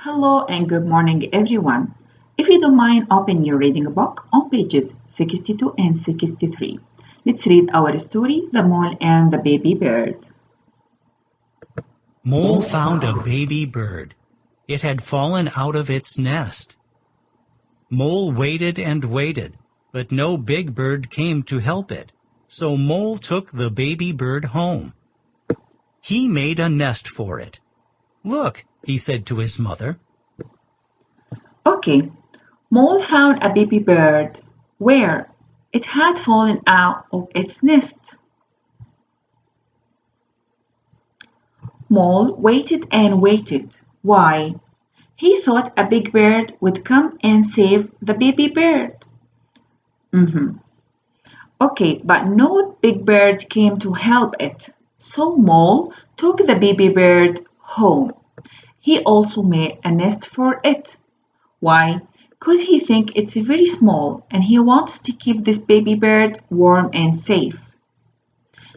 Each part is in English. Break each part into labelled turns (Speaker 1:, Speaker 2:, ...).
Speaker 1: Hello and good morning, everyone. If you don't mind, open your reading book on pages 62 and 63. Let's read our story, The Mole and the Baby Bird.
Speaker 2: Mole found a baby bird. It had fallen out of its nest. Mole waited and waited, but no big bird came to help it. So Mole took the baby bird home. He made a nest for it. "Look," he said to his mother.
Speaker 1: Okay, Mole found a baby bird. Where? It had fallen out of its nest. Mole waited and waited. Why? He thought a big bird would come and save the baby bird. Mhm. Okay, but no big bird came to help it. So Mole took the baby bird home. He also made a nest for it. Why? Because he thinks it's very small and he wants to keep this baby bird warm and safe.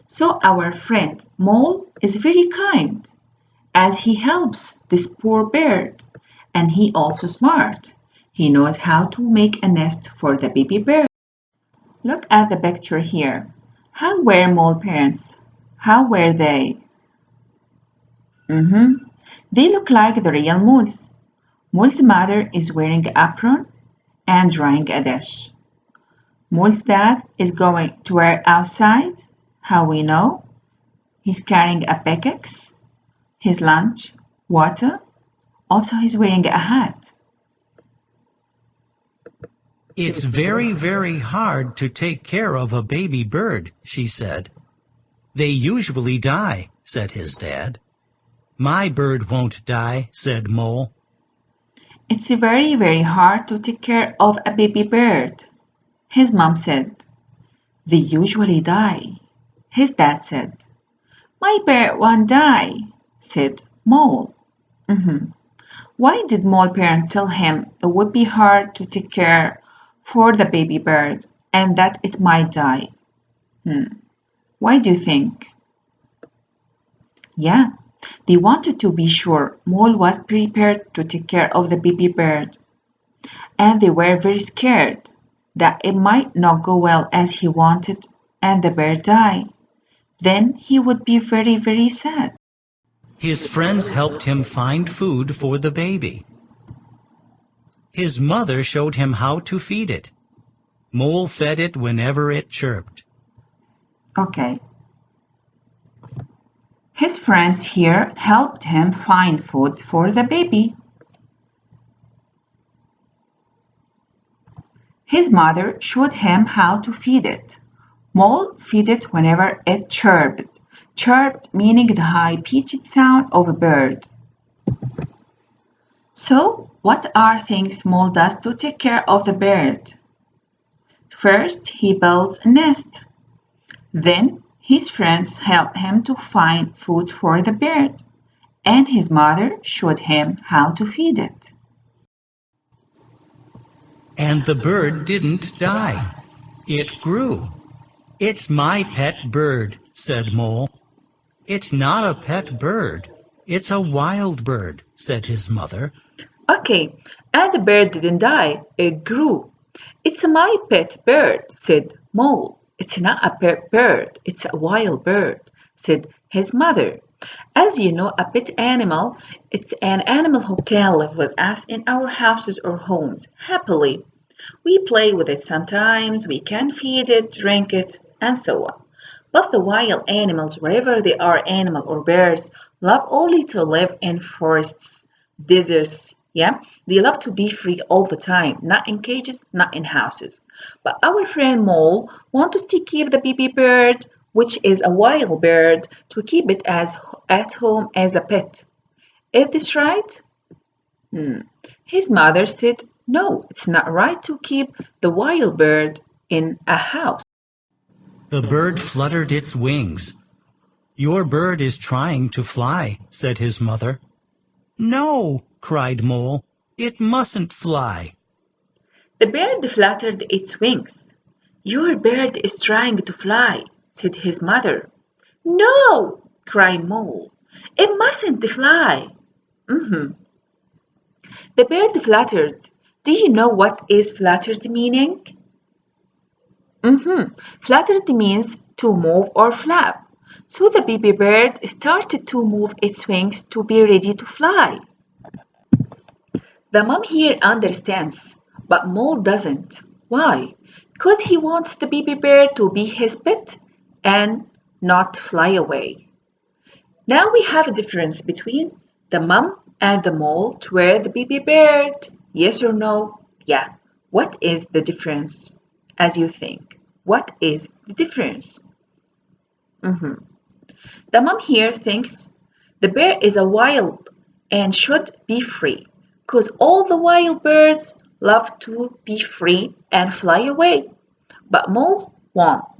Speaker 1: So our friend Mole is very kind as he helps this poor bird. And he also smart. He knows how to make a nest for the baby bird. Look at the picture here. How were mole parents? How were they? They look like the real moles. Mole's mother is wearing an apron and drying a dish. Mole's dad is going to work outside. How we know? He's carrying a pickaxe, his lunch, water. Also, he's wearing a hat.
Speaker 2: "It's very, very hard to take care of a baby bird," she said. "They usually die," said his dad. "My bird won't die," said Mole.
Speaker 1: It's very, very hard to take care of a baby bird, his mom said. They usually die, his dad said. My bird won't die, said Mole. Why did Mole parent tell him it would be hard to take care for the baby bird and that it might die? Why do you think? Yeah, they wanted to be sure Mole was prepared to take care of the baby bird, and they were very scared that it might not go well as he wanted and the bird die. Then he would be very, very sad.
Speaker 2: His friends helped him find food for the baby. His mother showed him how to feed it. Mole fed it whenever it chirped.
Speaker 1: Okay. His friends here helped him find food for the baby. His mother showed him how to feed it. Mole fed it whenever it chirped. Chirped meaning the high-pitched sound of a bird. So, what are things Mole does to take care of the bird? First, he builds a nest. Then, his friends help him to find food for the bird, and his mother showed him how to feed it.
Speaker 2: And the bird didn't die. It grew. "It's my pet bird," said Mole. "It's not a pet bird. It's a wild bird," said his mother.
Speaker 1: Okay, and the bird didn't die, it grew. It's my pet bird, said Mole. It's not a pet bird, it's a wild bird, said his mother. As you know, a pet animal, it's an animal who can live with us in our houses or homes happily. We play with it sometimes, we can feed it, drink it, and so on. But the wild animals, wherever they are, animal or birds, love only to live in forests, deserts. Yeah, they love to be free all the time, not in cages, not in houses. But our friend Mole wants us to keep the baby bird, which is a wild bird, to keep it as at home as a pet. Is this right? His mother said, no, it's not right to keep the wild bird in a house.
Speaker 2: The bird fluttered its wings. "Your bird is trying to fly," said his mother. "No," cried Mole. "It mustn't fly."
Speaker 1: The bird fluttered its wings. Your bird is trying to fly, said his mother. No, cried Mole. It mustn't fly. Mhm. The bird fluttered. Do you know what is fluttered meaning? Fluttered means to move or flap. So the baby bird started to move its wings to be ready to fly. The mom here understands, but Mole doesn't. Why? Because he wants the baby bird to be his pet and not fly away. Now we have a difference between the mom and the mole to wear the baby bird. Yes or no? Yeah. What is the difference? As you think, what is the difference? The mom here thinks the bear is a wild and should be free because all the wild birds love to be free and fly away. But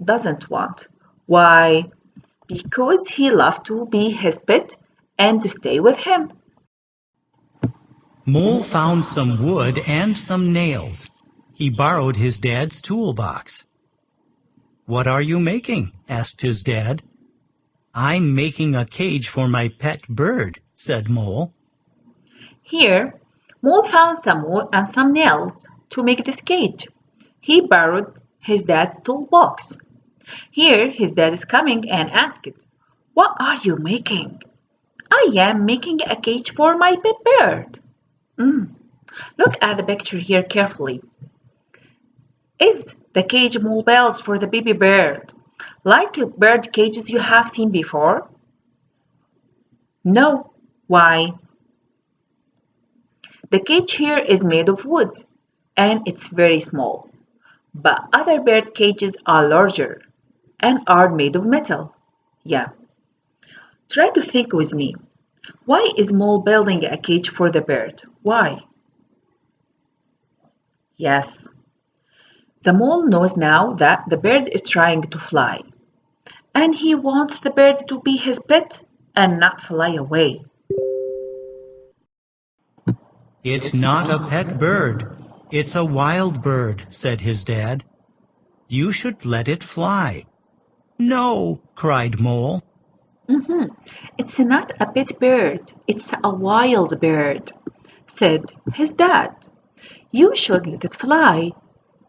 Speaker 1: doesn't want. Why? Because he loves to be his pet and to stay with him.
Speaker 2: Mole found some wood and some nails. He borrowed his dad's toolbox. "What are you making?" asked his dad. "I'm making a cage for my pet bird," said Mole.
Speaker 1: Here, Mole found some wood and some nails to make this cage. He borrowed his dad's toolbox. Here, his dad is coming and asked, "What are you making?" "I am making a cage for my pet bird." Look at the picture here carefully. Is the cage Mole builds for the baby bird like bird cages you have seen before? No. Why? The cage here is made of wood and it's very small, but other bird cages are larger and are made of metal. Yeah. Try to think with me. Why is Mole building a cage for the bird? Why? Yes. The mole knows now that the bird is trying to fly, and he wants the bird to be his pet and not fly away.
Speaker 2: "It's not a pet bird. It's a wild bird," said his dad. "You should let it fly." "No!" cried Mole.
Speaker 1: It's not a pet bird, it's a wild bird, said his dad. You should let it fly.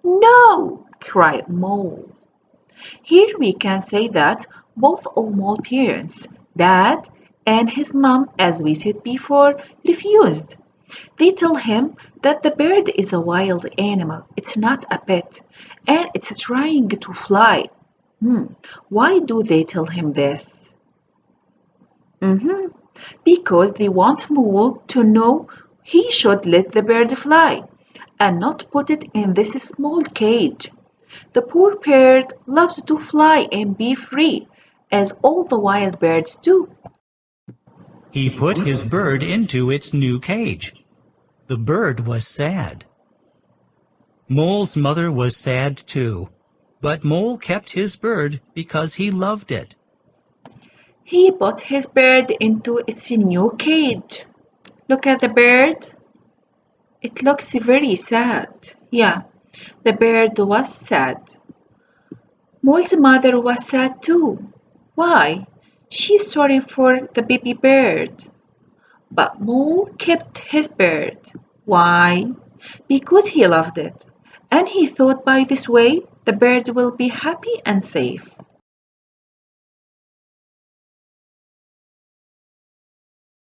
Speaker 1: No, cried Mole. Here we can say that both of Mole's parents, Dad and his mom, as we said before, refused. They tell him that the bird is a wild animal, it's not a pet, and it's trying to fly. Why do they tell him this? Mhm. Because they want Mole to know he should let the bird fly and not put it in this small cage. The poor bird loves to fly and be free, as all the wild birds do.
Speaker 2: He put his bird into its new cage. The bird was sad. Mole's mother was sad too, but Mole kept his bird because he loved it.
Speaker 1: He put his bird into its new cage. Look at the bird. It looks very sad. Yeah, the bird was sad. Mole's mother was sad too. Why? She's sorry for the baby bird. But Mole kept his bird. Why? Because he loved it, and he thought by this way the bird will be happy and safe.